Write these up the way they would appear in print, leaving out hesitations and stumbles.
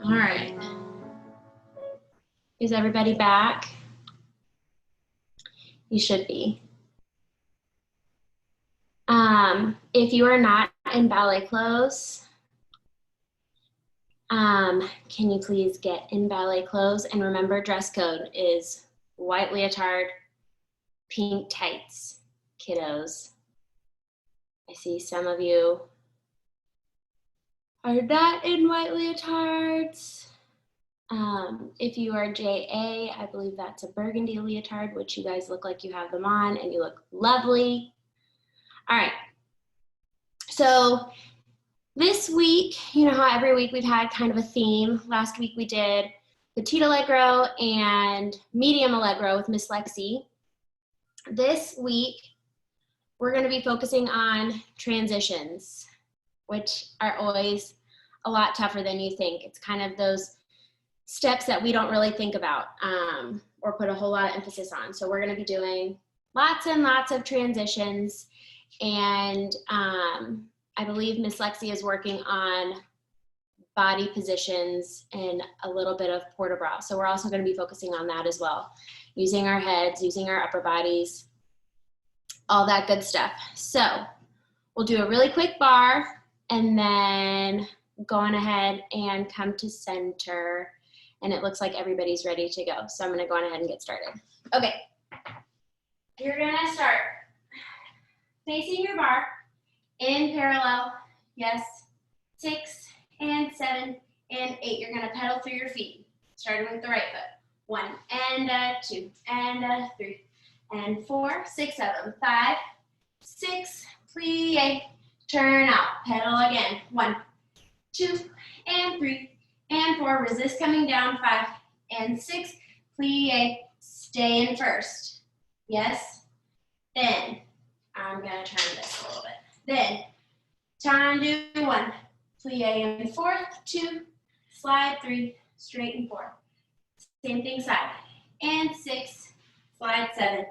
All right. Is everybody back? You should be. If you are not in ballet clothes, can you please get in ballet clothes? And remember, dress code is white leotard, pink tights, kiddos. I see some of you are not in white leotards. If you are JA, I believe that's a burgundy leotard, which you guys look like you have them on and you look lovely. All right, so this week, you know how every week we've had kind of a theme. Last week we did petite allegro and medium allegro with Miss Lexi. This week, we're gonna be focusing on transitions, which are always a lot tougher than you think. It's kind of those steps that we don't really think about or put a whole lot of emphasis on. So we're gonna be doing lots and lots of transitions, and I believe Miss Lexi is working on body positions and a little bit of port de bras. So we're also gonna be focusing on that as well, using our heads, using our upper bodies, all that good stuff. So we'll do a really quick bar and then go on ahead and come to center. And it looks like everybody's ready to go. So I'm gonna go on ahead and get started. Okay, you're gonna start facing your bar in parallel. Yes, 6 and 7 and 8. You're gonna pedal through your feet, starting with the right foot. 1 and 2 and 3 and 4, 6 of them. 5, 6, plie, turn out, pedal again. 1, 2 and 3 and 4. Resist coming down. 5 and 6, plie, stay in first. Yes. Then I'm gonna turn this a little bit. Then time to 1, plie in 4, 2, slide 3, straighten 4. Same thing side. And 6, slide 7,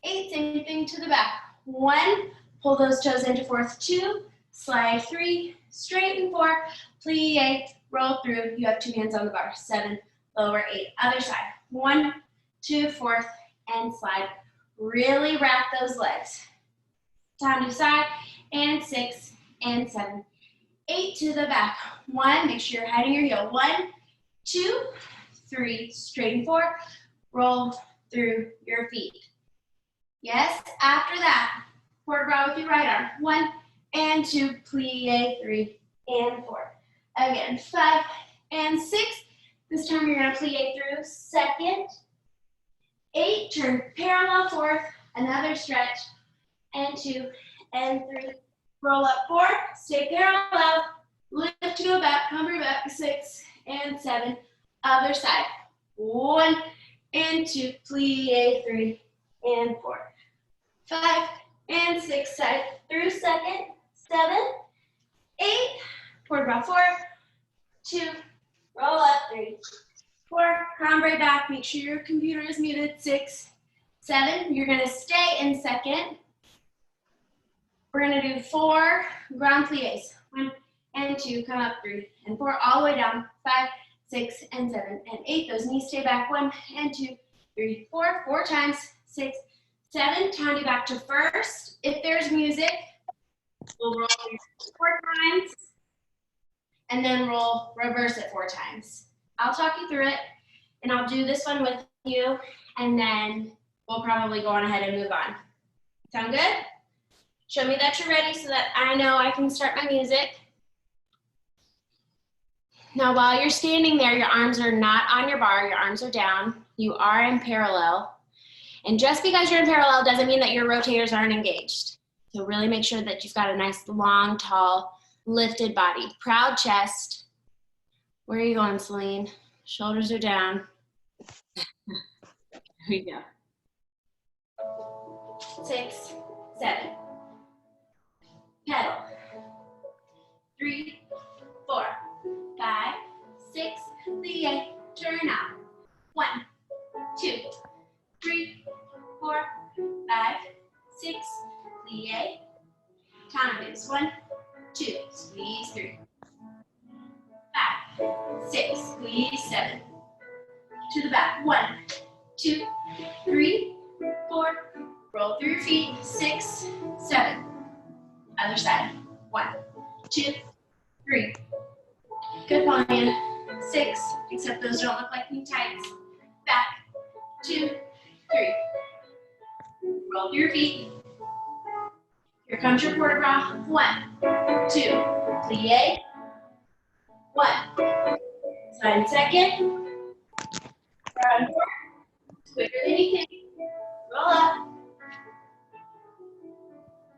8, same thing to the back. 1, pull those toes into 4th, 2, slide 3, straighten 4, plie, roll through. You have 2 hands on the bar. 7, lower 8, other side. 1, 2, 4th, and slide. Really wrap those legs. Down to side, and 6, and 7, 8 to the back. 1, make sure you're hiding your heel. 1, 2, 3, straighten 4, roll through your feet. Yes, after that, port de bras with your right arm. 1 and 2, plie, 3 and 4. Again, 5 and 6. This time you're gonna plie through. 2nd, 8, turn parallel 4th, another stretch, and 2 and 3. Roll up 4, stay parallel, lift to go back, come back, 6 and 7, other side. 1 and 2, plie, 3 and 4. 5 and 6, side through 2nd, 7, 8, port de bras 4, 2, roll up 3, 4, cambre back, make sure your computer is muted. 6, 7, you're gonna stay in 2nd. We're gonna do 4 grand plies. 1 and 2, come up 3 and 4, all the way down. 5, 6 and 7 and 8. Those knees stay back. 1 and 2, 3, 4, 4 times. 6, 7. Time to back to first. If there's music, we'll roll 4 times and then roll reverse it 4 times. I'll talk you through it and I'll do this one with you and then we'll probably go on ahead and move on. Sound good? Show me that you're ready so that I know I can start my music. Now, while you're standing there, your arms are not on your bar, your arms are down. You are in parallel. And just because you're in parallel doesn't mean that your rotators aren't engaged. So really make sure that you've got a nice, long, tall, lifted body. Proud chest. Where are you going, Celine? Shoulders are down. Here we go. 6, 7. Pedal. 3, 4, 5, 6, plie, turn out. 1, 2, 3, 4, 5, 6, plie. Time is 1, 2, squeeze 3, 5, 6, squeeze, 7. To the back, 1, 2, 3, 4. Roll through your feet, 6, 7. Other side, 1, 2, 3. Good, Pauline. 6, except those don't look like knee tights. Back, 2, 3. Roll through your feet. Here comes your port de bras. 1, 2, plie. 1. Side second. Round 4. Quicker than you think. Roll up.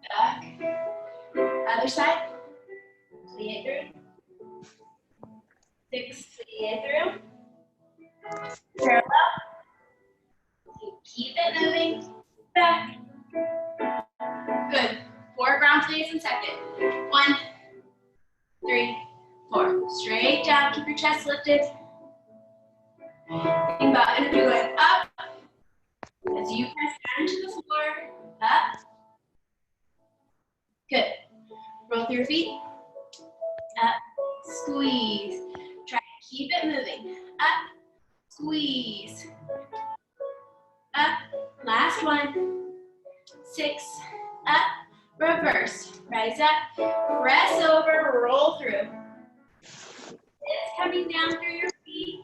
Back. Other side. Plie through. 6, plie through. Parallel. Keep it moving. Back. Good. 4 ground plies in second. 1, 3, 4. Straight down. Keep your chest lifted. Think about energy going up as you press down into the floor. Up. Good. Roll through your feet. Up. Squeeze. Try to keep it moving. Up. Squeeze. Up. Last one. 6. Up. Reverse. Rise up. Press over. Roll through. It's coming down through your feet.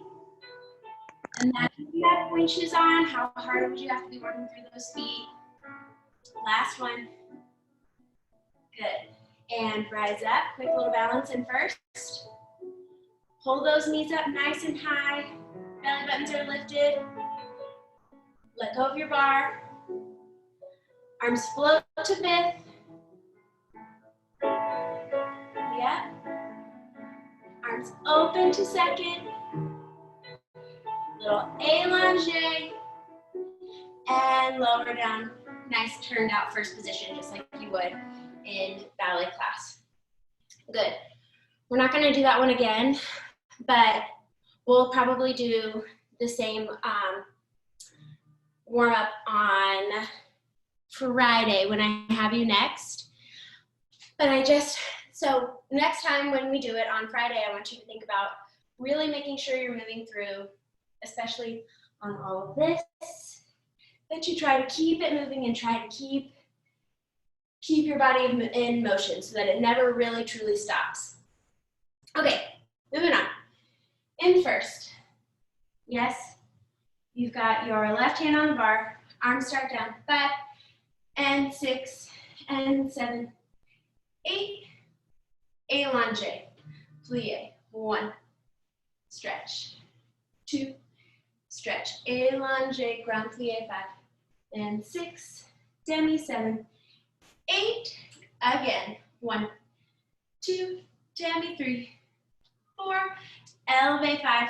Imagine if you had point shoes on. How hard would you have to be working through those feet? Last one. Good. And rise up. Quick little balance in first. Hold those knees up nice and high. Belly buttons are lifted. Let go of your bar. Arms float to 5th. Yeah. Arms open to 2nd. Little allongé. And lower down. Nice turned out first position, just like you would in ballet class. Good. We're not going to do that one again, but we'll probably do the same warm up on Friday when I have you next. But so next time when we do it on Friday, I want you to think about really making sure you're moving through, especially on all of this, that you try to keep it moving and try to keep your body in motion so that it never really truly stops. Okay, moving on. In first, yes, you've got your left hand on the bar, arms start down, 5, and 6, and 7, 8, allongé, plie, 1, stretch, 2, stretch, allongé, grand plie, 5, and 6, demi, 7, 8, again, 1, 2, demi, 3, 4, elevate, 5,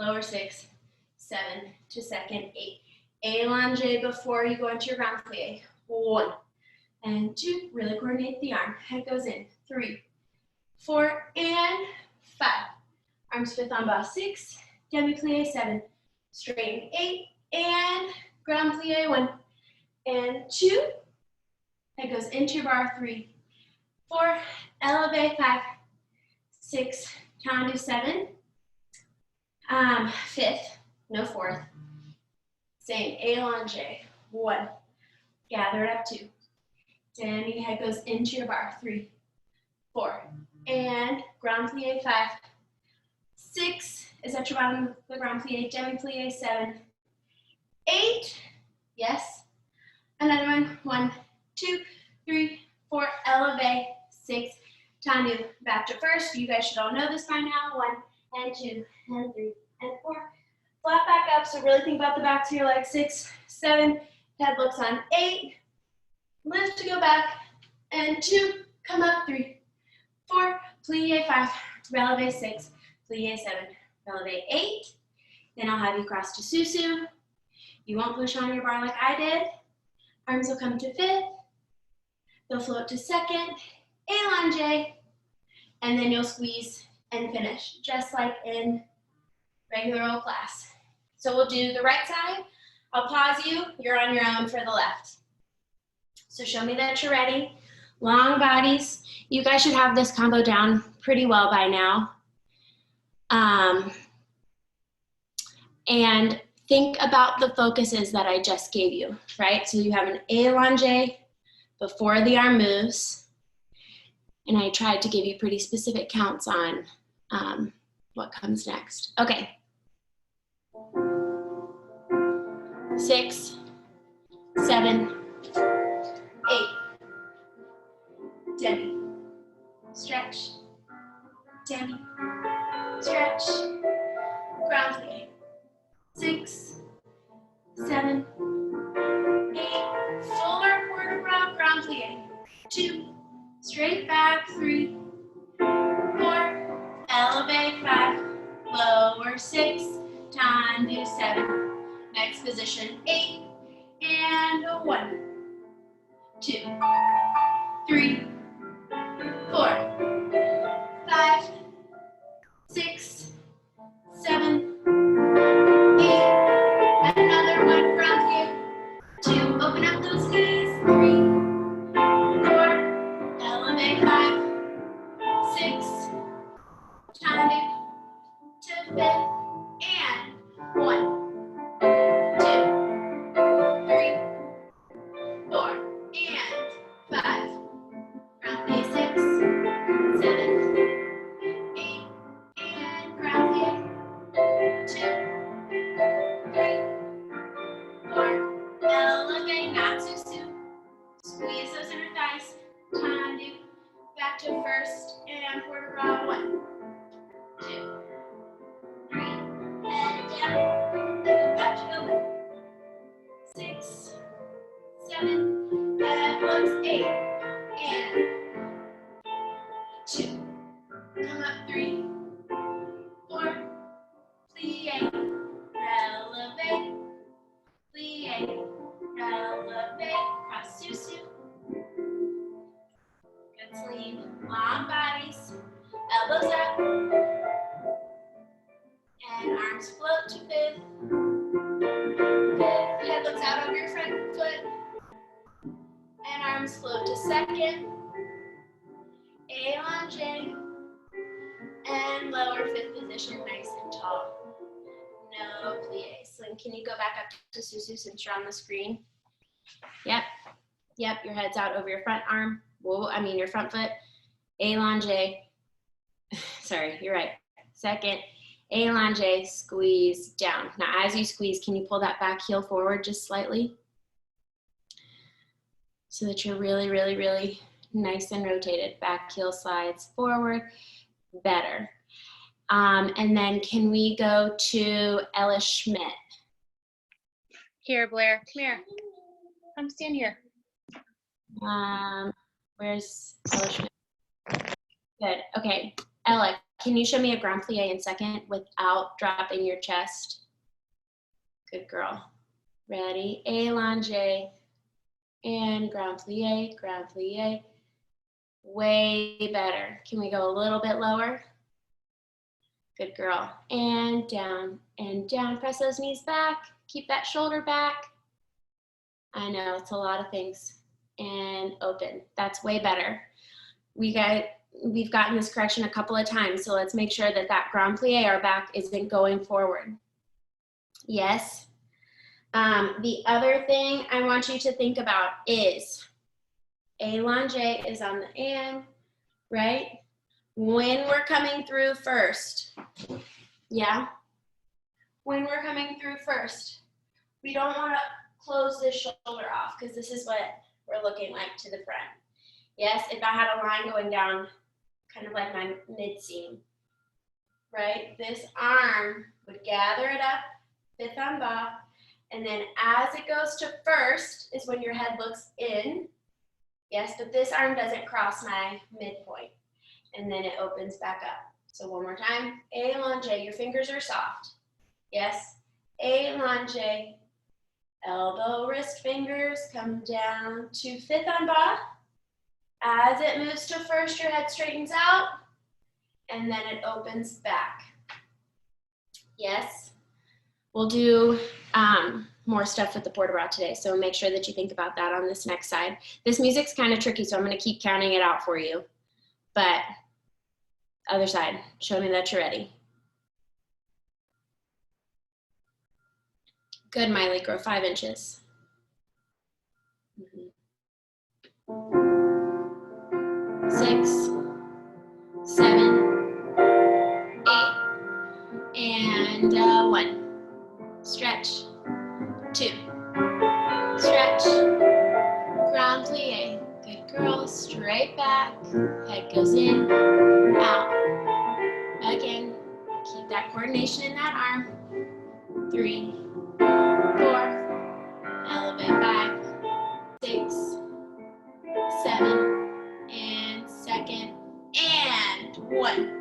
lower 6, 7 to second, 8. Allongé before you go into your grand plie. 1 and 2, really coordinate the arm. Head goes in. 3, 4, and 5. Arms fifth en bas. 6, demi plie, 7, straighten, 8, and grand plie, 1 and 2. Head goes into your bar. 3, 4, elevate, 5, 6, tendu, 7. Fifth, no fourth. Same, allongé, 1. Gather it up, 2. Demi, head goes into your bar. 3, 4, and grand plie, 5. 6 is at your bottom of the grand plie. Demi plie, 7, 8. Yes. Another one. 1, 2, 3, 4. Elevate. 6. Tendu. Back to first. You guys should all know this by now. 1 and 2 and 3 and 4. Flat back up. So really think about the backs of your legs. 6, 7. Head looks on. 8. Lift to go back. And 2. Come up. 3, 4. Plie, 5. Releve, 6. Plie, 7. Releve, 8. Then I'll have you cross to Susu. You won't push on your bar like I did. Arms will come to 5th. They'll float to 2nd. Allongé. And then you'll squeeze and finish, just like in regular old class. So we'll do the right side. I'll pause you. You're on your own for the left. So show me that you're ready. Long bodies. You guys should have this combo down pretty well by now. And think about the focuses that I just gave you, right? So you have an allongé before the arm moves, and I tried to give you pretty specific counts on what comes next. Okay. 6, 7, 8. Demi. Stretch. Demi. Stretch. Ground plie. 6, 7, 8. Fuller port de bras, ground plie. 2. Straight back. 3, 4. Elevate. 5. Lower. 6. Time to 7. Next position. 8. And 1, 2, 3, 4, 5, 6, 7, 8. Another one. Ground plie. 2. Open up those knees. 3, 4. Elevate. 5, 6. Time to 5th. And 1, 2, 3, 4, and 5. Ground plie. 6, 7, 8, and ground plie. 2, 3, 4. Elevate, not too soon. Squeeze those inner thighs. Time to back to first and port de bras. 1, 2, 3, and down. Back to go. 6, 7, and looks 8, and 2. Come up. 3, 4. Plie. Relevate. Plie. Relevate. Cross susu. Good sleep. Long bodies. Elbows up. And arms float to 5th. 5th. Head looks out over your front foot. And arms float to 2nd. Allongé. And lower 5th position, nice and tall. No plie. Slim, can you go back up to susu since you're on the screen? Yep. Yep, your head's out over your front arm. Whoa, I mean your front foot. Allongé. Sorry, you're right. 2nd. Allongé, squeeze down. Now as you squeeze, can you pull that back heel forward just slightly? So that you're really, really, really nice and rotated. Back heel slides forward. Better. And then can we go to Ella Schmidt? Here, Blair, come here. Come stand here. Where's Ella Schmidt? Good, okay. Ella, can you show me a grand plie in 2nd without dropping your chest? Good girl. Ready, allongé, and grand plie, grand plie. Way better. Can we go a little bit lower? Good girl. And down. Press those knees back. Keep that shoulder back. I know, it's a lot of things. And open. That's way better. We've gotten this correction a couple of times, so let's make sure that that grand plie, our back, isn't going forward. Yes. The other thing I want you to think about is allongé is on the and, right? When we're coming through first, yeah? When we're coming through first, we don't want to close this shoulder off because this is what we're looking like to the front. Yes, if I had a line going down, kind of like my mid-seam, right? This arm would gather it up, 5th en bas, and then as it goes to first is when your head looks in. Yes, but this arm doesn't cross my midpoint. And then it opens back up. So one more time, allongé, your fingers are soft. Yes, allongé, elbow, wrist, fingers, come down to 5th en bas. As it moves to first, your head straightens out, and then it opens back. Yes, we'll do more stuff with the port de bras today, so make sure that you think about that on this next side. This music's kind of tricky, so I'm going to keep counting it out for you. But other side, show me that you're ready. Good, Miley, grow 5 inches. 6, 7, 8, and 1. Stretch, 2, stretch, ground plie. Good girl, straight back, head goes in, out. Again, keep that coordination in that arm. 3, 4, elevate 5, 6, 7, and second, and 1.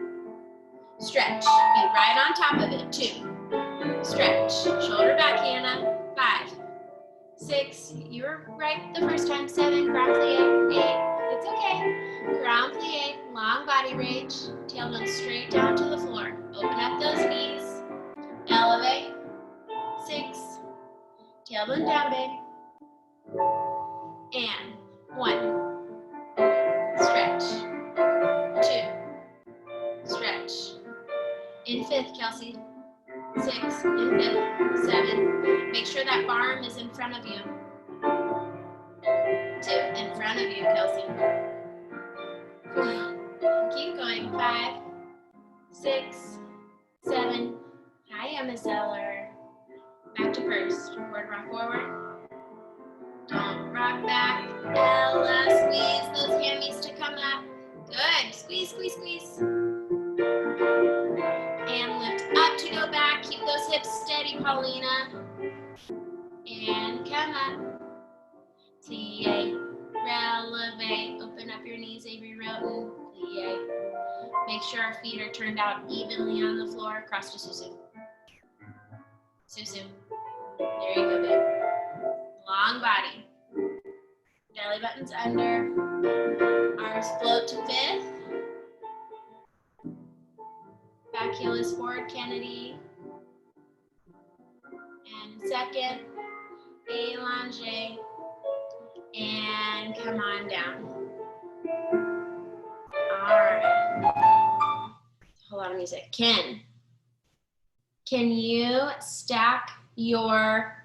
Stretch, be right on top of it. 2, stretch, shoulder back, Hannah. 5, 6, you were right the first time. 7, ground plie. 8, it's okay. Ground plie, long body range, tailbone straight down to the floor. Open up those knees, elevate. 6, tailbone down, babe. And 1, stretch. 2, stretch. In 5th, Kelsey. 6, in 5th, 7. Make sure that bar arm is in front of you. 2, in front of you, Kelsey. 4, keep going. 5, 6, 7. Hi, Emma Zeller. Back to first. Forward rock forward. Don't rock back. Ella, squeeze those hammies to come up. Good. Squeeze, squeeze, squeeze. And lift up to go back. Keep those hips steady, Paulina. And come up. Plie, releve. Open up your knees, Avery Roten. Plie. Make sure our feet are turned out evenly on the floor. Cross to Susu. Susu. There you go, babe. Long body. Belly button's under. Arms float to 5th. Back heel is forward, Kennedy. And 2nd, allonge. And come on down. All right. A whole lot of music. Can you stack your,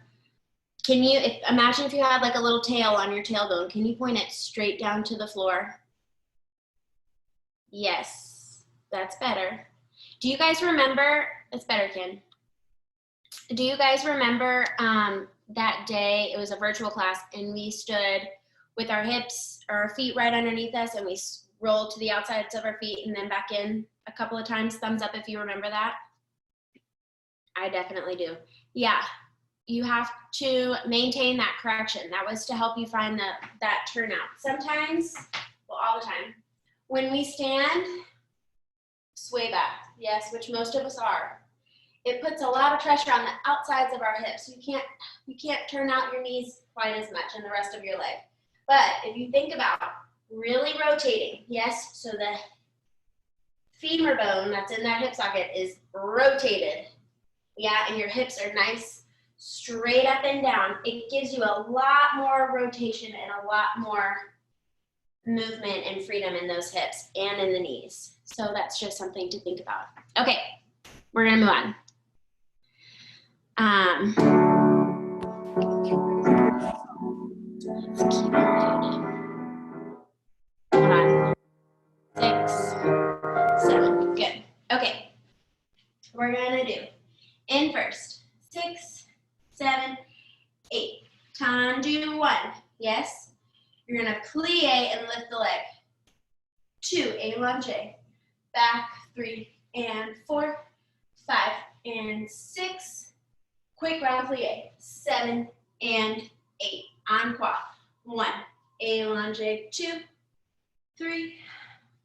imagine if you had like a little tail on your tailbone, can you point it straight down to the floor? Yes, that's better. Do you guys remember, it's better, Ken. Do you guys remember that day, it was a virtual class, and we stood with our hips or our feet right underneath us, and we rolled to the outsides of our feet and then back in a couple of times? Thumbs up if you remember that. I definitely do. Yeah, you have to maintain that correction. That was to help you find that turnout. Sometimes, well, all the time, when we stand, sway back, yes, which most of us are. It puts a lot of pressure on the outsides of our hips. You can't turn out your knees quite as much in the rest of your leg. But if you think about really rotating, yes, so the femur bone that's in that hip socket is rotated, yeah, and your hips are nice, straight up and down. It gives you a lot more rotation and a lot more movement and freedom in those hips and in the knees. So that's just something to think about. Okay, we're gonna move on. Let's keep it. Hold on. 6, 7, good. Okay, we're gonna do in first. 6, 7, 8. Tendu 1. Yes. You're gonna plie and lift the leg. 2, allonge. Back, 3 and 4, 5 and 6. Quick round plie. 7 and 8. En croix. 1, allonge. 2, 3,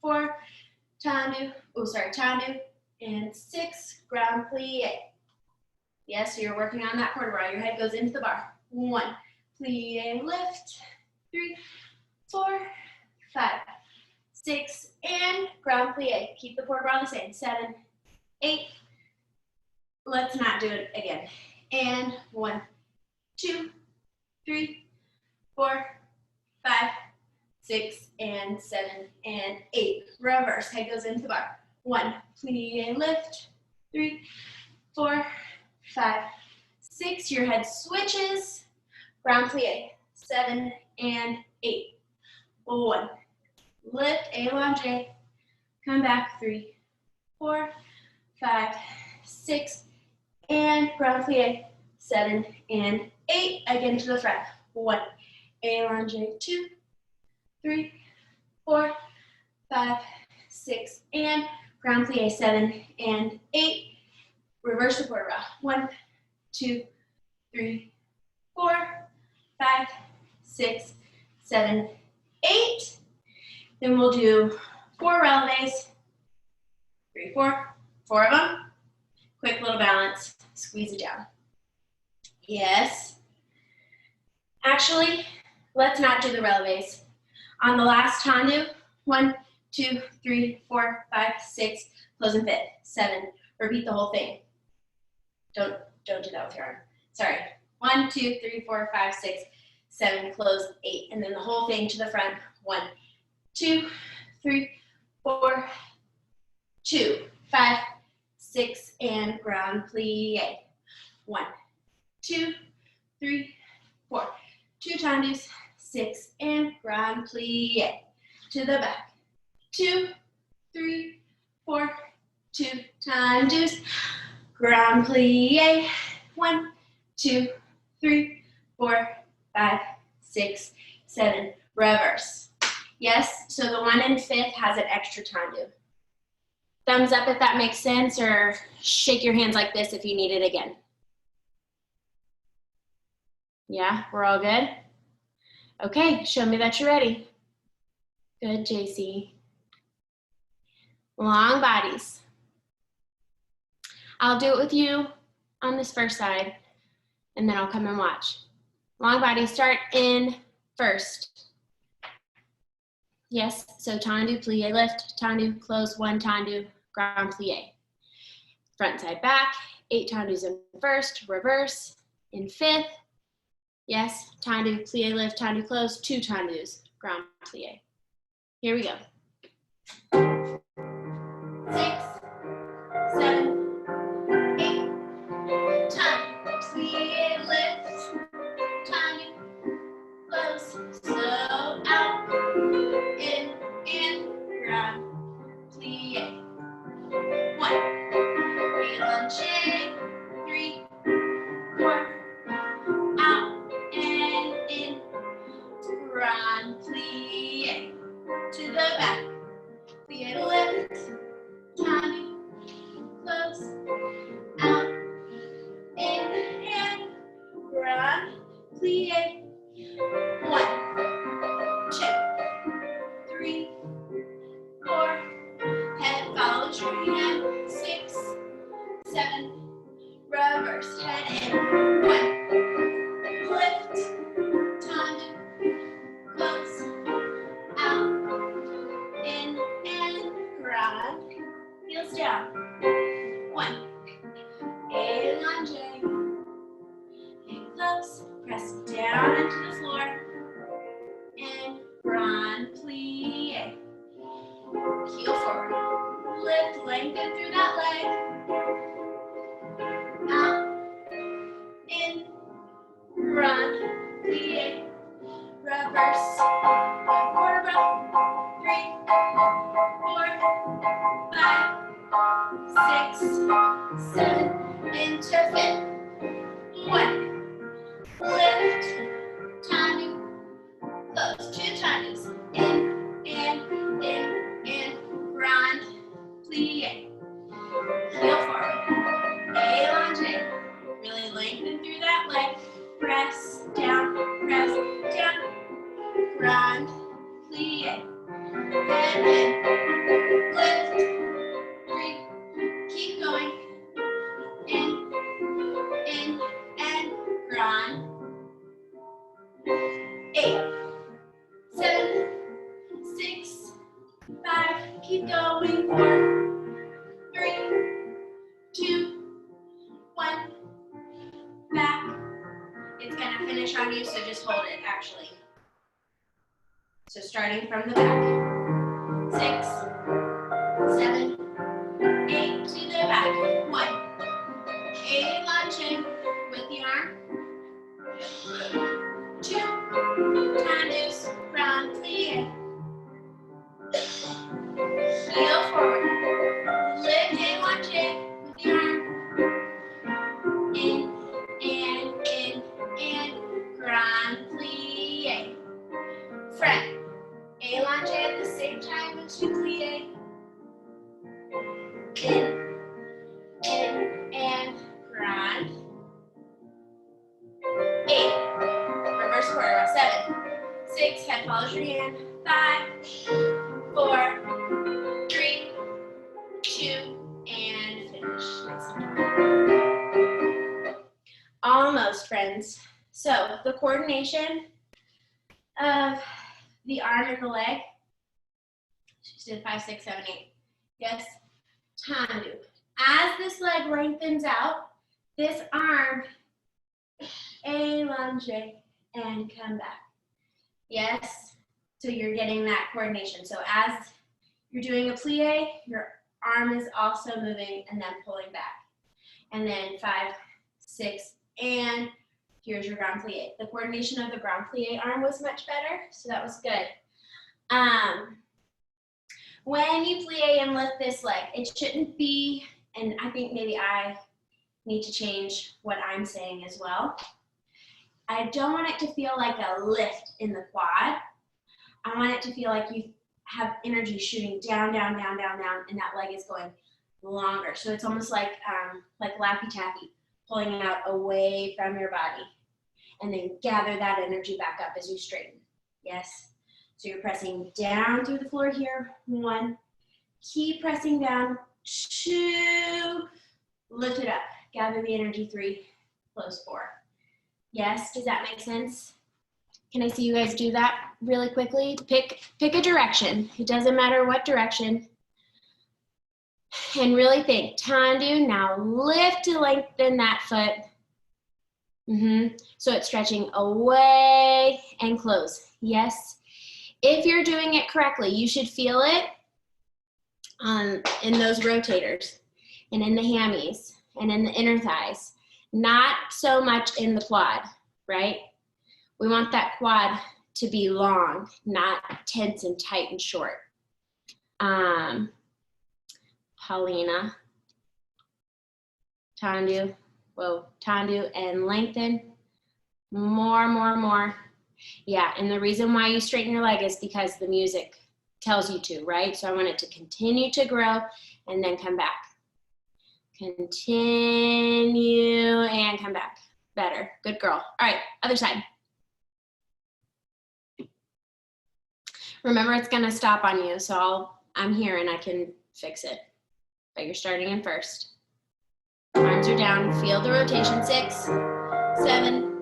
4. Tendu. Oh, sorry. Tendu. And 6. Ground plie. Yes, so you're working on that quarter bar. Your head goes into the bar. 1, plie, lift. 3, 4, 5, 6, and ground plie. Keep the quarter bar the same. 7, 8. Let's not do it again. And 1, 2, 3, 4, 5, 6, and 7, and 8. Reverse. Head goes into the bar. 1, plie, lift. 3, 4, 5, 6, your head switches, ground plie, 7 and 8. 1, lift, allonge, come back, 3, 4, 5, 6, and ground plie, 7 and 8. Again to the front. 1, allonge, 2, 3, 4, 5, 6, and ground plie, 7 and 8. Reverse the quarter row. 1, 2, 3, 4, 5, 6, 7, 8. Then we'll do 4 releves. 3, 4, 4 of them. Quick little balance. Squeeze it down. Yes. Actually, let's not do the releves. On the last tendu, 1, 2, 3, 4, 5, 6, close and fit. 7. Repeat the whole thing. Don't do that with your arm. Sorry. 1, 2, 3, 4, 5, 6, 7, close, 8. And then the whole thing to the front. 1, 2, 3, 4, 2, 5, 6, and ground plie. 1, 2, 3, 4. 2 tendus, 6, and ground plie. To the back. 2, 3, 4, 2 tendus, ground plie. 1, 2, 3, 4, 5, 6, 7. Reverse. Yes, so the 1 and 5th has an extra tendu. Thumbs up if that makes sense, or shake your hands like this if you need it again. Yeah, we're all good? Okay, show me that you're ready. Good, JC. Long bodies. I'll do it with you on this first side, and then I'll come and watch. Long bodies start in first. Yes, so tendu, plie, lift, tendu, close, 1 tendu, ground plie. Front side back, 8 tendus in first, reverse, in 5th. Yes, tendu, plie, lift, tendu, close, 2 tendus, ground plie. Here we go. 6, 7, 8, tendu, plie, lift, tendu, close, slow, out, in, ground plie. 1, allonge, 3, 4, out, and in, ground plie. To the back, plie, lift, tendu, close, out, in, and ground plie. 1, 2, 3, 4, head follows your hand, 6, 7, reverse, head in, 1, lift, tendu, close, out, in, and ground, heels down, 1, allonge, and close, press down into the floor, and ground plie. Heel forward, lift, lengthen through that leg, out, in, ground plie, reverse, 1 quarter row, 3, 4, 5, 6, 7, into 5th. 1, lift, tendu, close, 2 tendus, in, and ground plie. Heel forward, allonge, really lengthen through that leg, press down, ground plie. Head in, lift, 3, keep going, in, and ground. 8, 7, 6, 5, keep going, 4, 3, 2, 1, back. It's gonna finish on you, so just hold it, actually. So starting from the back, 6, 7, 8, to the back, 1, allonge with the arm in, and grind. 8, reverse quarter roll. 7, 6, head follows your hand. 5, 4, 3, 2, and finish. Nice and done. Almost, friends. So the coordination of the arm and the leg. She did 5, 6, 7, 8. Yes. Tandu. As this leg lengthens out, this arm, a lunge, and come back. Yes. So you're getting that coordination. So as you're doing a plie, your arm is also moving and then pulling back. And then 5, 6, and here's your grand plie. The coordination of the grand plie arm was much better, so that was good. When you plie and lift this leg, it shouldn't be, and I think maybe I need to change what I'm saying as well. I don't want it to feel like a lift in the quad. I want it to feel like you have energy shooting down, down, down, down, down, and that leg is going longer. So it's almost like Laffy Taffy, pulling it out away from your body. And then gather that energy back up as you straighten. Yes. So you're pressing down through the floor here. 1. Keep pressing down. 2. Lift it up. Gather the energy. 3. Close. 4. Yes. Does that make sense? Can I see you guys do that really quickly? Pick a direction. It doesn't matter what direction. And really think. Tandu. Now lift to lengthen that foot. So it's stretching away and close. Yes. If you're doing it correctly, you should feel it in those rotators and in the hammies and in the inner thighs. Not so much in the quad, right? We want that quad to be long, not tense and tight and short. Paulina, Tandu. Whoa, Tandu, and lengthen. More. Yeah, and the reason why you straighten your leg is because the music tells you to, right? So I want it to continue to grow and then come back. Continue and come back. Better. Good girl. All right, other side. Remember, it's gonna stop on you, so I'm here and I can fix it. But you're starting in first. Arms are down, feel the rotation. 6, 7,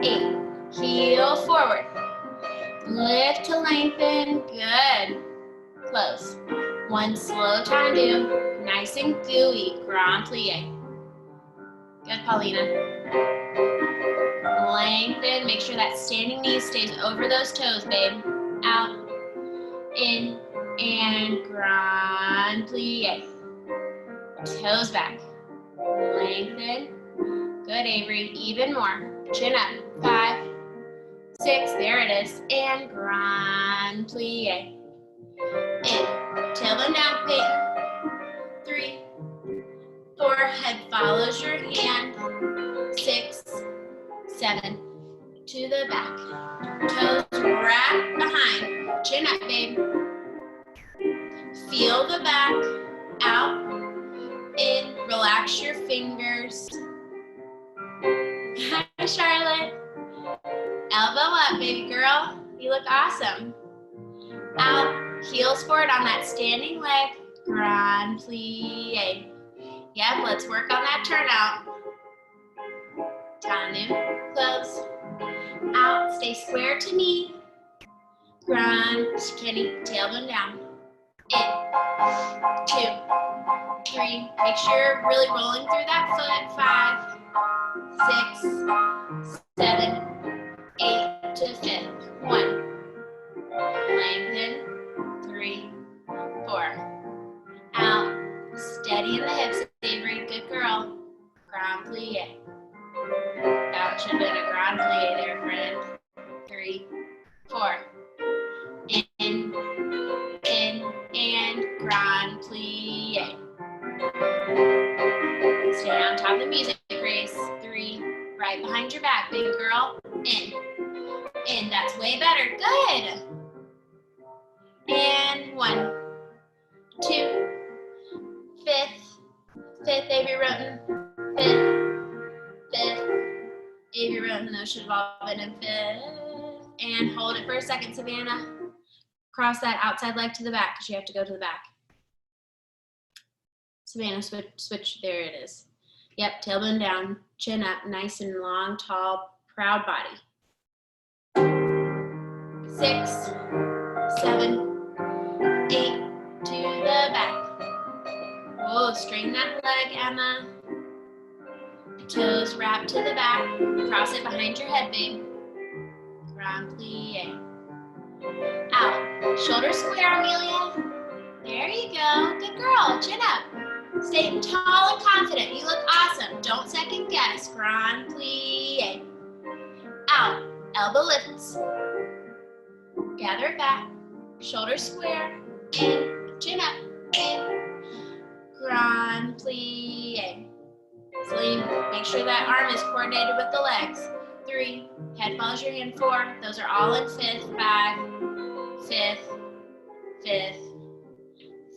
8. Heel forward. Lift to lengthen. Good. Close. 1 slow Tandu. Nice and gooey. Grand plie. Good, Paulina. Lengthen. Make sure that standing knee stays over those toes, babe. Out. In. And grand plie. Toes back. Lengthen. Good, Avery. Even more. Chin up. 5, 6. There it is. And grand plie. In. Tailbone down. Wait. 3, 4. Head follows your hand. 6, 7. To the back. Toes wrap behind. Chin up, babe. Feel the back. Out. In. Relax your fingers. Hi, Charlotte. Elbow up, baby girl. You look awesome. Out. Heels forward on that standing leg. Grand plie. Yep, let's work on that turnout. Tandu. Close. Out. Stay square to knee. Grand. Kenny. Tailbone down. In. 2, 3. Make sure you're really rolling through that foot. 5, 6, 7, 8 to 5th. 1. Lengthen. 3, 4. Out. Steady in the hips, Avery. Good girl. Grand plie. That should have been a grand plie there, friend. 3, 4. In, and grand plie. Stay on top of the music, Grace. 3, right behind your back, big girl. In. That's way better. Good. And 1, 2, fifth, Avery Roten, fifth, Avery Roten, those should have all been in fifth, and hold it for a second, Savannah. Cross that outside leg to the back, because you have to go to the back. Savannah, switch, there it is. Yep, tailbone down, chin up, nice and long, tall, proud body. 6, 7, 8, to the back. Whoa, straighten that leg, Emma. Toes wrap to the back. Cross it behind your head, babe. Grand plie. Out. Shoulder square, Amelia. There you go. Good girl. Chin up. Stay tall and confident. You look awesome. Don't second guess. Grand plie. Out. Elbow lifts. Gather it back. Shoulder square. In. Chin up. In. Grand plie. Celine, make sure that arm is coordinated with the legs. 3, head follows your hand. 4, those are all in fifth. 5, fifth, fifth,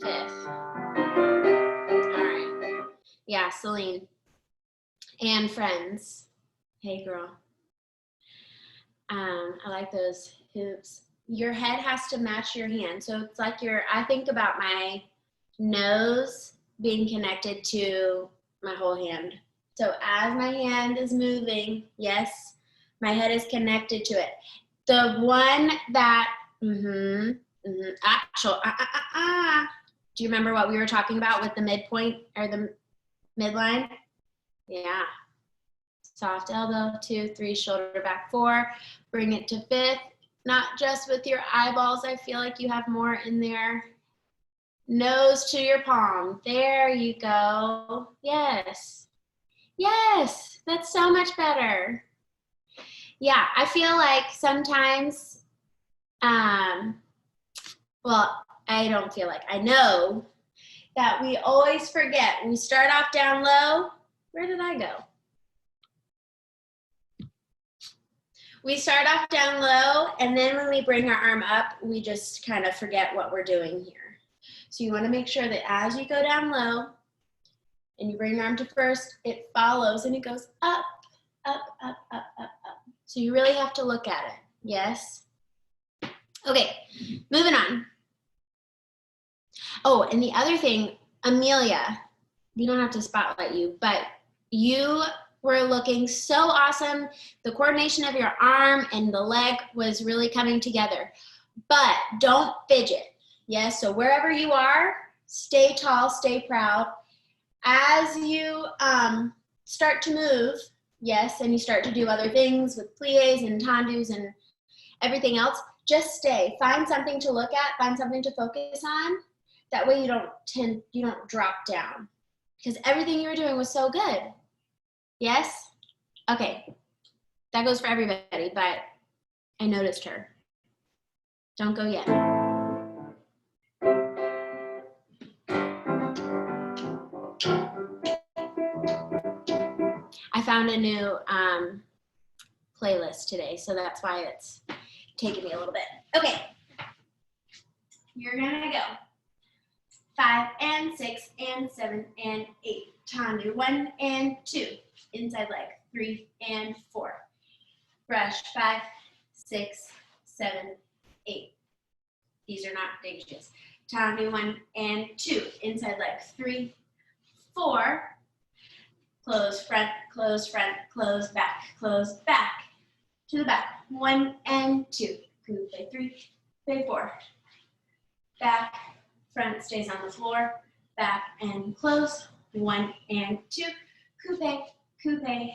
fifth. All right. Yeah, Celine. And friends. Hey, girl. I like those hoops. Your head has to match your hand. So it's like I think about my nose being connected to my whole hand. So as my hand is moving, yes, my head is connected to it. The one that, actual, do you remember what we were talking about with the midpoint or the midline? Yeah. Soft elbow, 2, 3, shoulder back, 4. Bring it to fifth, not just with your eyeballs. I feel like you have more in there. Nose to your palm. There you go. Yes. Yes, that's so much better. Yeah, I feel like sometimes, well, I don't feel like, I know that we always forget. We start off down low. Where did I go? We start off down low, and then when we bring our arm up, we just kind of forget what we're doing here. So you want to make sure that as you go down low and you bring your arm to first, it follows and it goes up, up, up, up, up, up. So you really have to look at it. Yes? Okay, moving on. Oh, and the other thing, Amelia, we don't have to spotlight you, but you were looking so awesome. The coordination of your arm and the leg was really coming together. But don't fidget. Yes, so wherever you are, stay tall, stay proud. As you start to move, yes, and you start to do other things with plies and tendus and everything else, just stay. Find something to look at, find something to focus on. That way you don't drop down. Because everything you were doing was so good. Yes? Okay. That goes for everybody, but I noticed her. Don't go yet. I found a new playlist today, so that's why it's taking me a little bit. Okay. You're gonna go 5 and 6 and 7 and 8. Tendu 1 and 2. Inside leg 3 and 4. Brush 5, 6, 7, 8. These are not dages. Tendu 1 and 2. Inside leg 3, 4. Close front, close back to the back. 1 and 2. Coupe 3, coupe 4. Back, front stays on the floor. Back and close. 1 and 2. Coupe, coupe.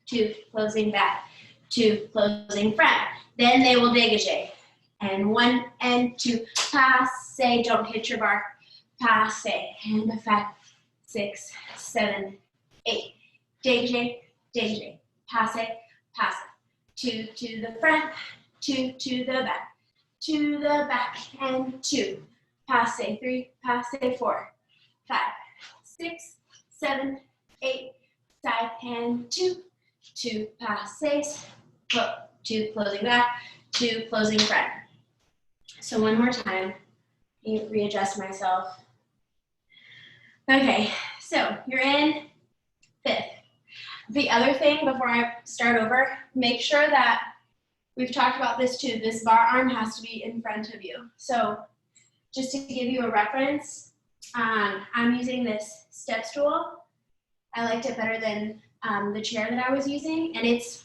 2, closing back. 2, closing front. Then they will dégagé. And 1 and 2. Passe, don't hit your bar. Passe. And 5, 6, 7, 8. Dégagé, dégagé. Passe, passe. 2 to the front, 2 to the back, and 2. Passe 3, passe 4, 5, 6, 7, 8. Side and 2. 2 passes, 2 closing back, 2 closing front. So one more time, readjust myself. Okay, so you're in fifth. The other thing before I start over, make sure that we've talked about this too. This bar arm has to be in front of you. So just to give you a reference, I'm using this step stool. I liked it better than the chair that I was using, and it's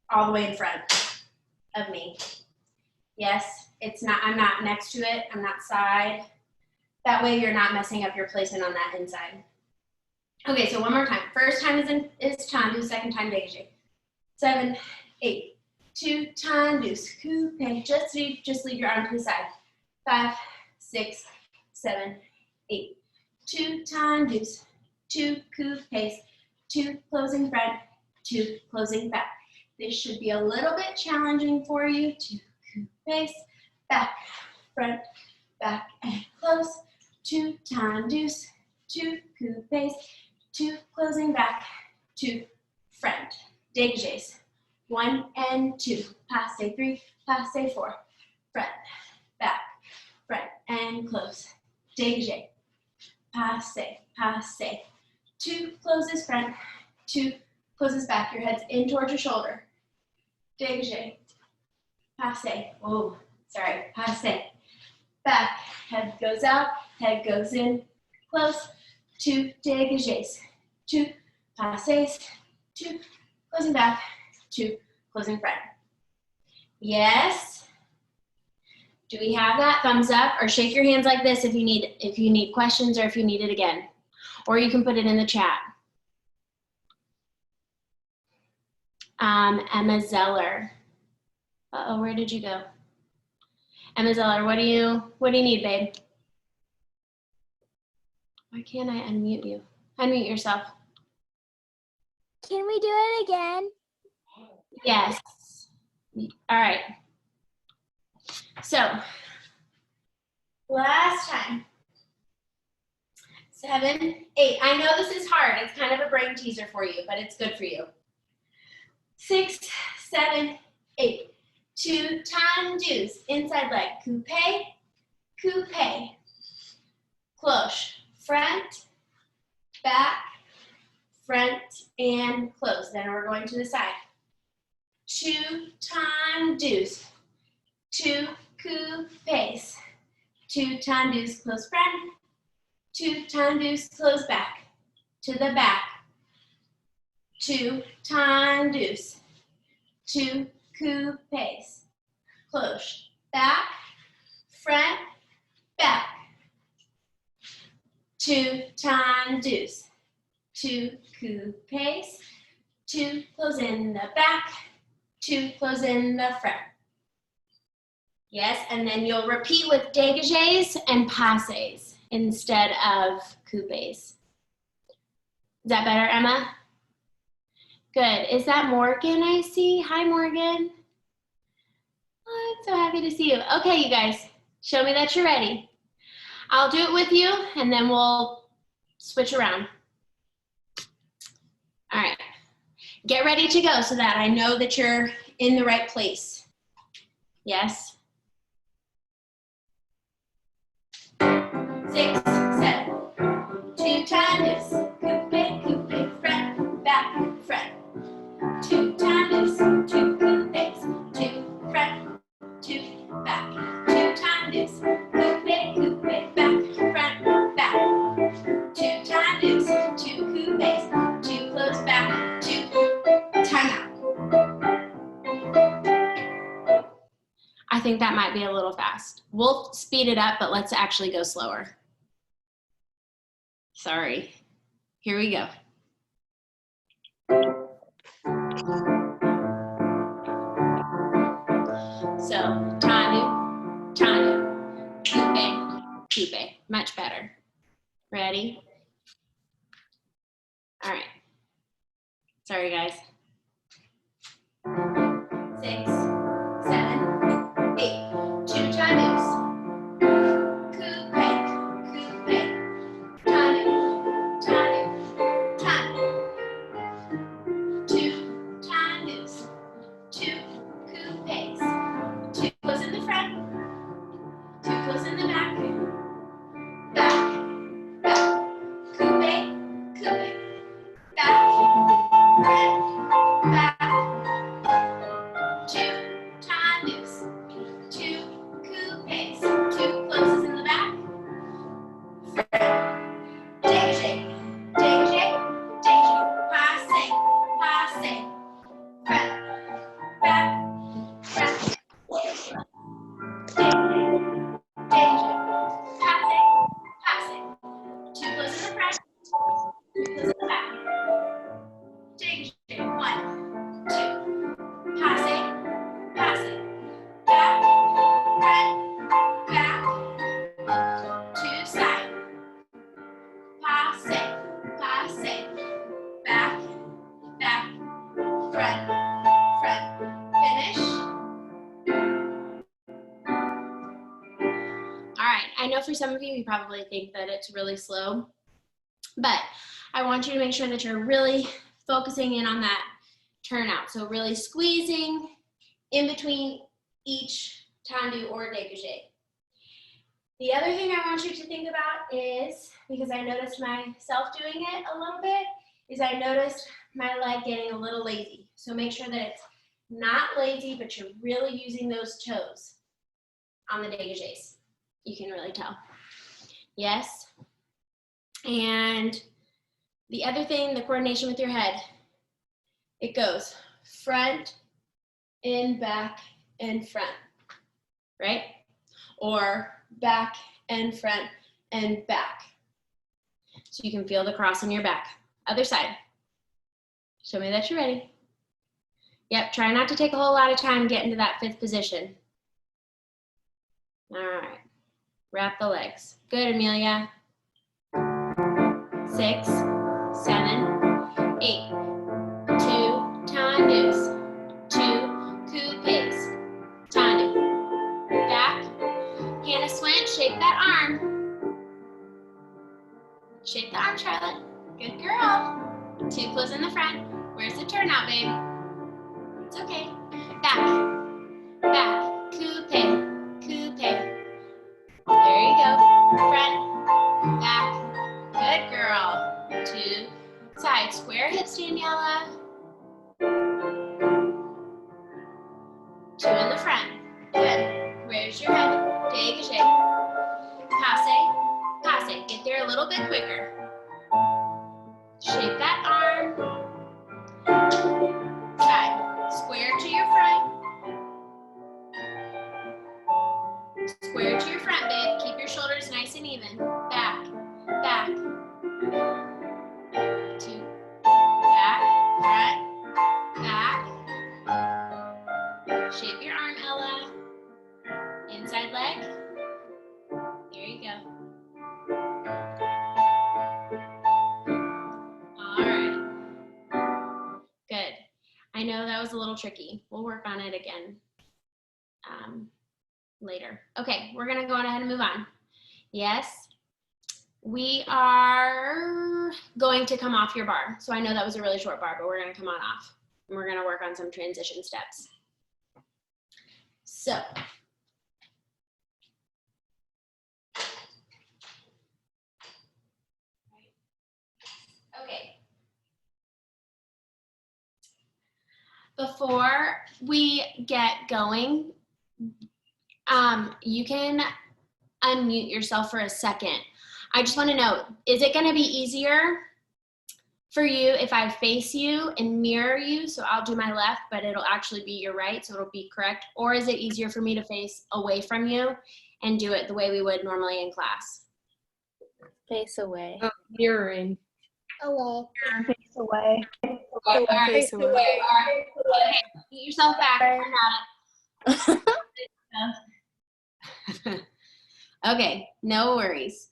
all the way in front of me. Yes, it's not, I'm not next to it, I'm not side. That way you're not messing up your placement on that inside. Okay, so one more time. First time is tendu, second time dégagé. 7, 8, 2 tendus, coupe. Just leave your arm to the side. 5, 6, 7, 8, 2 tendus, 2 coupes, 2 closing front, 2 closing back. This should be a little bit challenging for you. 2 coupes, back, front, back, and close. 2 tendus, 2 coupes, 2 closing back, 2 front. Dégagés. 1 and 2. Passe 3, passe 4. Front, back, front, and close. Dégagé. Passe, passe. 2 closes front, 2 closes back. Your head's in towards your shoulder. Dégagé. Passe. Oh, sorry. Passe. Back. Head goes out, head goes in. Close. 2 dégagés. 2 passes. 2 closing back. 2 closing front. Yes. Do we have that? Thumbs up, or shake your hands like this if you need questions or if you need it again. Or you can put it in the chat. Emma Zeller. Uh-oh, where did you go? Emma Zeller, what do you need, babe? Why can't I unmute you? Unmute yourself. Can we do it again? Yes. All right. So, last time. 7, 8. I know this is hard. It's kind of a brain teaser for you, but it's good for you. 6, 7, 8. 2 tendus. Inside leg. Coupe, coupe. Cloche. Front, back, front, and close. Then we're going to the side. 2 tendus. 2 coupes. 2 tendus. Close front. 2 tendus. Close back. To the back. 2 tendus. 2 coupes. Cloche. Back, front, back. 2 tendus. 2 coupes. 2 close in the back. 2 close in the front. Yes, and then you'll repeat with dégagés and passes instead of coupes. Is that better, Emma? Good. Is that Morgan I see? Hi, Morgan. Oh, I'm so happy to see you. Okay, you guys, show me that you're ready. I'll do it with you, and then we'll switch around. All right. Get ready to go so that I know that you're in the right place. Yes? 6, 7. 2 tendus. Coupe, coupe, front, back, front. 2 tendus. 2 coupes. 2 front, 2 back. 2 tendus. Coupe, coupe, back, front, back. 2 tendus. 2 coupes. 2 close back. 2 time out. I think that might be a little fast. We'll speed it up, but let's actually go slower. Sorry. Here we go. So, tanu, tanu, coupe, coupe. Much better. Ready? All right. Sorry, guys. 6, 7, 8. 2 tendus. Coupe, coupe. Tanu, tanu, tanu. 2 tendus. 2 coupes. 2 close in the front. 2 close in the back. Back, back. passe, back, back, front, front, finish. All right, I know for some of you, you probably think that it's really slow, but I want you to make sure that you're really focusing in on that turnout. So really squeezing in between each tendu or dégagé. The other thing I want you to think about is, because I noticed myself doing it a little bit, is I noticed my leg getting a little lazy. So make sure that it's not lazy, but you're really using those toes on the dégagés. You can really tell. Yes. And the other thing, the coordination with your head. It goes front, in, back, and front, right? Or back and front and back. So you can feel the cross in your back. Other side. Show me that you're ready. Yep, try not to take a whole lot of time getting to that 5th position. All right, wrap the legs. Good, Amelia. 6, 7, 8. 2 tendus. 2 coupes. Tendu. Back. Hannah Swint, shake that arm. Shake the arm, Charlotte. Good girl. 2 close in the front. Where's the turnout, babe? It's okay. Back. Back. Coupe. Coupe. There you go. Front. Back. Good girl. 2 side. Square hips, Daniela. 2 in the front. Good. Where's your head? Dégagé. Passe. Passe. Get there a little bit quicker. Shake that arm. Side. Square to your front. Square to your front, babe. Keep your shoulders nice and even. Back. Back. 2. Back. Front. Back. Shape your arm, Ella. Inside leg. There you go. All right. Good. I know that was a little tricky. We'll work on it again later. Okay, we're gonna go on ahead and move on. Yes, we are going to come off your bar. So I know that was a really short bar, but we're gonna come on off. And we're gonna work on some transition steps. So. Okay. Before we get going, you can unmute yourself for a second. I just want to know, is it going to be easier for you if I face you and mirror you? So I'll do my left, but it'll actually be your right, so it'll be correct. Or is it easier for me to face away from you and do it the way we would normally in class? Face away. Mirroring. Away. Face away. All right. Face away. Okay, get yourself back. Okay, no worries.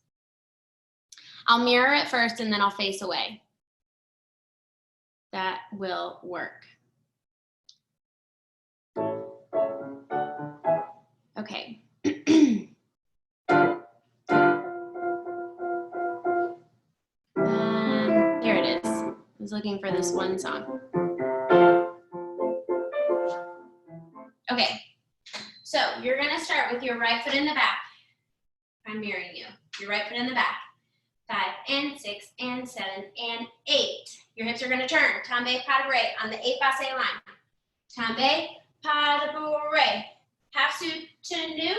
I'll mirror it first and then I'll face away. That will work. Okay. Here it is. I was looking for this one song. Okay, so you're gonna start with your right foot in the back. I'm mirroring you. Your right foot in the back. 5 and 6 and 7 and 8. Your hips are gonna turn. Tombe pas de bourrée on the 8 passe line. Tombe pas de bourrée. Half soutenu.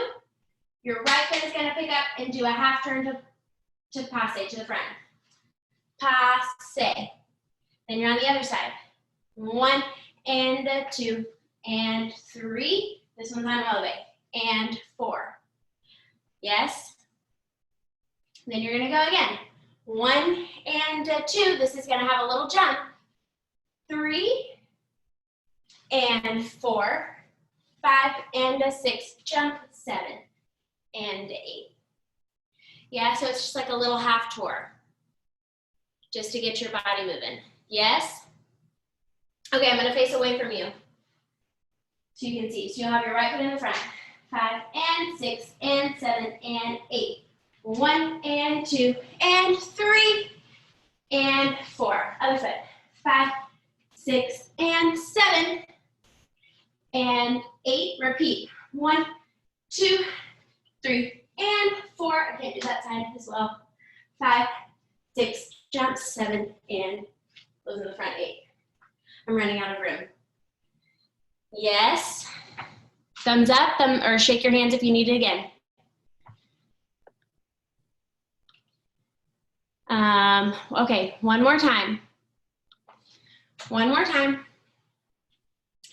Your right foot is gonna pick up and do a half turn to passe to the front. Passe. Then you're on the other side. 1 and 2 and 3. This one's on elevate. And 4. Yes. Then you're gonna go again. 1 and 2. This is gonna have a little jump. 3 and 4. 5 and 6. Jump. 7 and 8. Yeah, so it's just like a little half tour. just to get your body moving. Yes? Okay, I'm gonna face away from you so you can see. So you'll have your right foot in the front. 5 and 6 and 7 and 8. 1 and 2 and 3 and 4. Other foot. 5, 6 and 7 and 8. Repeat. 1, 2, 3 and 4. I can't do that side as well. 5, 6, jump, 7 and those in the front 8. I'm running out of room. Yes. Thumbs up, or shake your hands if you need it again. Okay, one more time. One more time.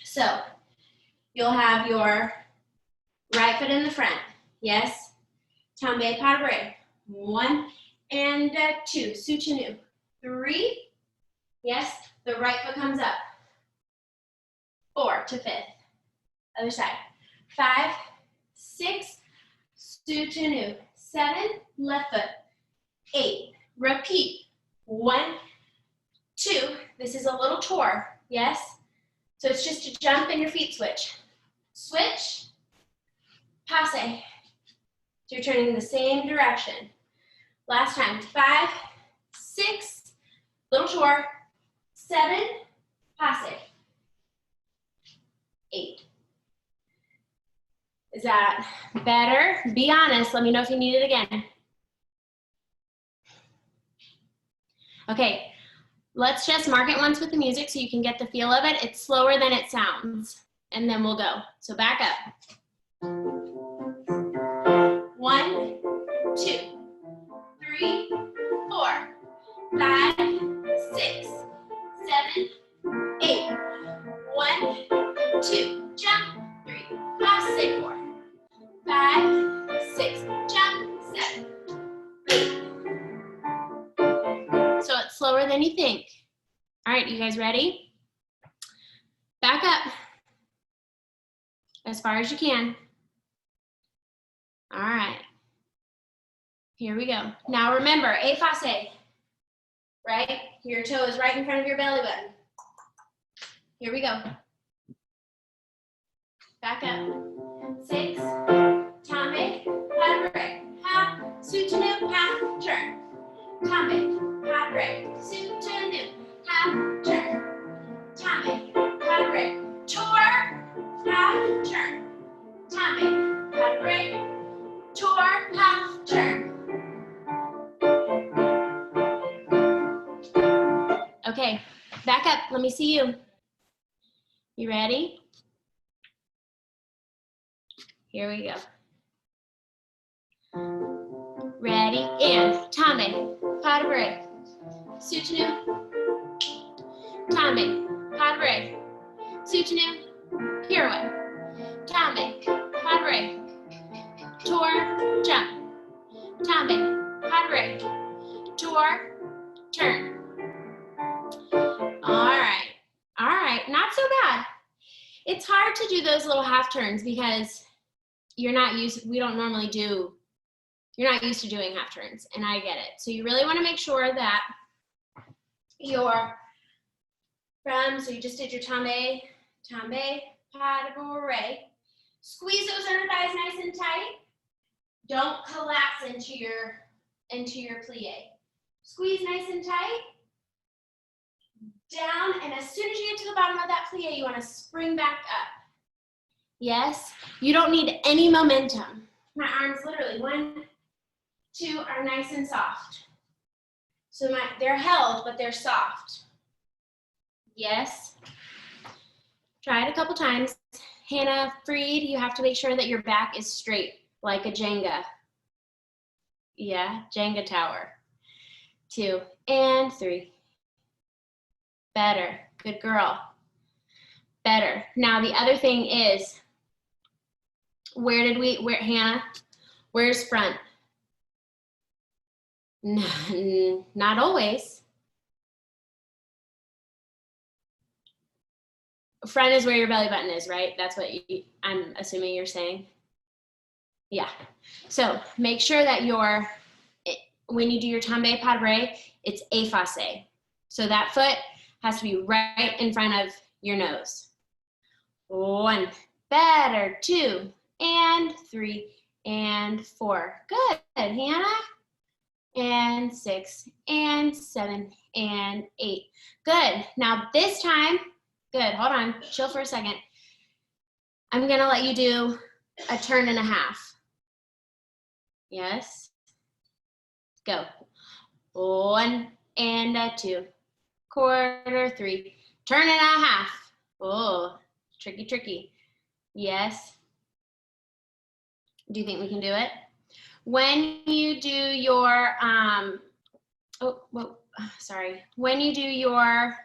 So you'll have your right foot in the front. Yes. Tombe pas de bras. 1 and 2. Soutenu. 3. Yes. The right foot comes up. 4 to 5th. Other side. 5, 6. Soutenu. 7. Left foot. 8. Repeat. 1, 2. This is a little tour. Yes. So it's just to jump and your feet switch. Switch. Passe. So you're turning the same direction. Last time. 5, 6. Little tour. 7. Passe. 8. Is that better? Be honest. Let me know if you need it again. Okay, let's just mark it once with the music so you can get the feel of it. It's slower than it sounds, and then we'll go. So back up. 1, 2, 3, 4, 5, 6, 7, 8. 1, 2, jump, 3, passe, 4, 5, 6, jump, 7, 8. So it's slower than you think. All right, you guys ready? Back up as far as you can. All right. Here we go. Now remember, efface, right? Your toe is right in front of your belly button. Here we go. Back up. 6, tombe, pas de bras, half, soutenu, half, turn. Tombe, pas de bras, soutenu, half, turn. Tombe, pas de bras, tour, half, turn. Tombe, pas de bras, tour, half, turn. Okay, back up. Let me see you. You ready? Here we go. Ready, and tombe, pas de bras, soutenu, tombe, pas de bras, soutenu, pirouette, tombe, pas de bras, tour, jump, tombe, pas de bras, tour, turn. All right, not so bad. It's hard to do those little half turns because you're not used to doing half turns, and I get it. So you really want to make sure that you're so you just did your tombe, pas de bras. Squeeze those under thighs nice and tight. Don't collapse into your plie. Squeeze nice and tight. Down, and as soon as you get to the bottom of that plie, you want to spring back up. Yes, you don't need any momentum. My arms literally 1, 2 are nice and soft. So they're held, but they're soft. Yes. Try it a couple times. Hannah Freed, you have to make sure that your back is straight, like a Jenga. Yeah, Jenga tower. 2 and 3. Better. Good girl. Better. Now the other thing is, Hannah, where's front? Not always. Front is where your belly button is, right? That's what I'm assuming you're saying. Yeah. So make sure that when you do your tombe pas de bourrée, it's effacé. So that foot has to be right in front of your nose. 1, better, 2, and 3, and 4. Good, Hannah. And 6, and 7, and 8. Good. Now this time, good, hold on, chill for a second. I'm gonna let you do a turn and a half. Yes. Go. 1 and a 2. Quarter, 3. Turn and a half. Oh, tricky, tricky. Yes. Do you think we can do it? When you do your, when you do your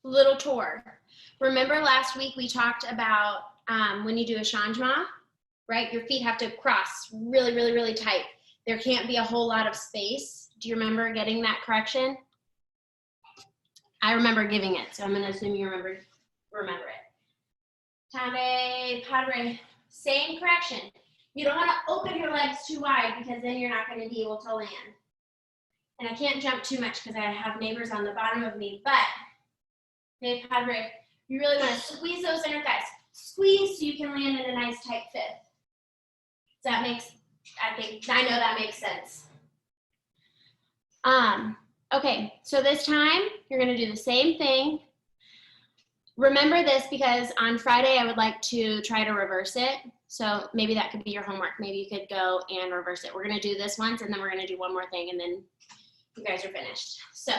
little tour, remember last week we talked about when you do a changement, right? Your feet have to cross really, really, really tight. There can't be a whole lot of space. Do you remember getting that correction? I remember giving it, so I'm gonna assume you remember it. Tombe pas de bourrée, same correction. You don't wanna open your legs too wide because then you're not gonna be able to land. And I can't jump too much because I have neighbors on the bottom of me, but pas de bourrée, you really wanna squeeze those inner thighs. Squeeze so you can land in a nice tight fifth. That makes, I know that makes sense. Okay, so this time you're gonna do the same thing. Remember this because on Friday I would like to try to reverse it. So maybe that could be your homework. Maybe you could go and reverse it. We're gonna do this once and then we're gonna do one more thing and then you guys are finished. So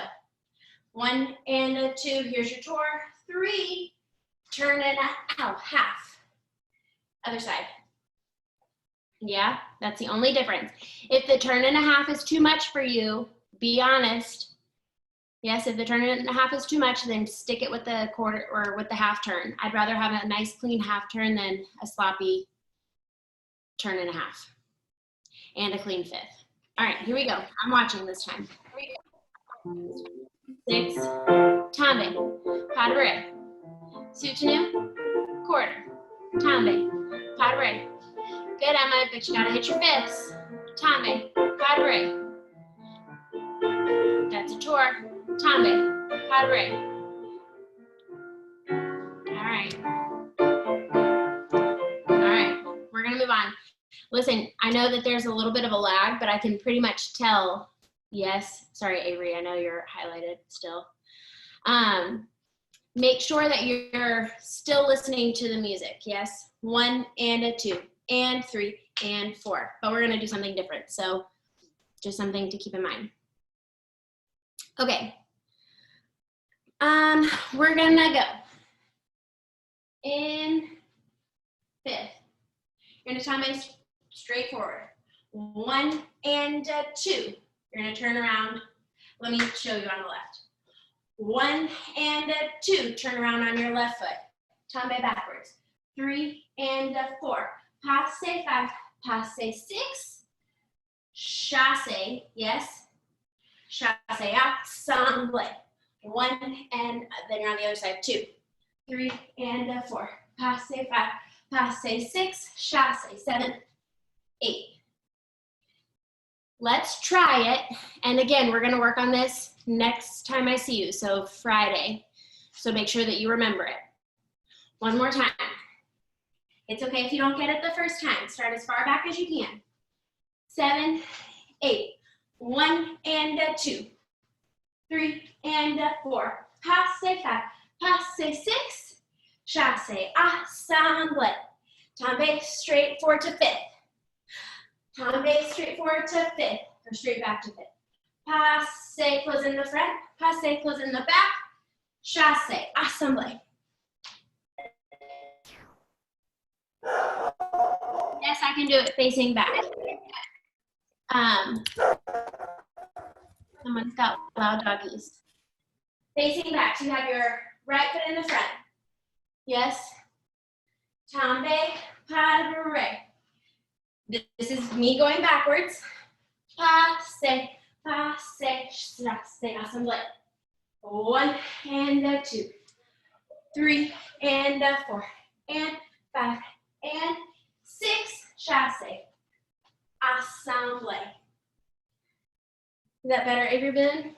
1 and a 2, here's your tour. 3, turn and a, ow, half. Other side. Yeah, that's the only difference. If the turn and a half is too much for you, be honest. Yes, if the turn and a half is too much, then stick it with the quarter or with the half turn. I'd rather have a nice clean half turn than a sloppy turn and a half and a clean fifth. All right, here we go. I'm watching this time. 6, tombe, pas de bourrée, soutenu, quarter, tombe, pas de bourrée. Good, Emma, but you gotta hit your fifths. Tombe, pas de bourrée. That's a tour. Tombe, pas de bourrée. All right, we're gonna move on. Listen, I know that there's a little bit of a lag, but I can pretty much tell. Yes, sorry, Avery, I know you're highlighted still. Make sure that you're still listening to the music. Yes, 1 and a 2 and 3 and 4, but we're gonna do something different. So just something to keep in mind. Okay, we're gonna go in fifth. You're gonna tombe straight forward. 1 and a 2. You're gonna turn around. Let me show you on the left. 1 and a 2. Turn around on your left foot. Tombe backwards. 3 and a 4. Passe 5. Passe 6. Chasse. Yes. Chasse ensemble. 1 and then you're on the other side. 2, 3 and a 4. Passe 5. Passe 6. Chasse 7, 8. Let's try it. And again, we're gonna work on this next time I see you, so Friday. So make sure that you remember it. One more time. It's okay if you don't get it the first time. Start as far back as you can. 7, 8. 1 and a 2. 3 and a 4. Passe 5. Passe 6. Chasse ensemble. Tombe straight forward to fifth. Tombe straight forward to fifth. Or straight back to fifth. Passe, close in the front. Passe, close in the back. Chasse ensemble. Yes, I can do it facing back. Someone's got loud doggies. Facing back, you have your right foot in the front. Yes. Tombe pas de bourrée. This is me going backwards. Passe, passe, chasse ensemble. 1 and a 2. 3 and a 4. And 5 and 6. Chasse. Is that better, Avery Ben?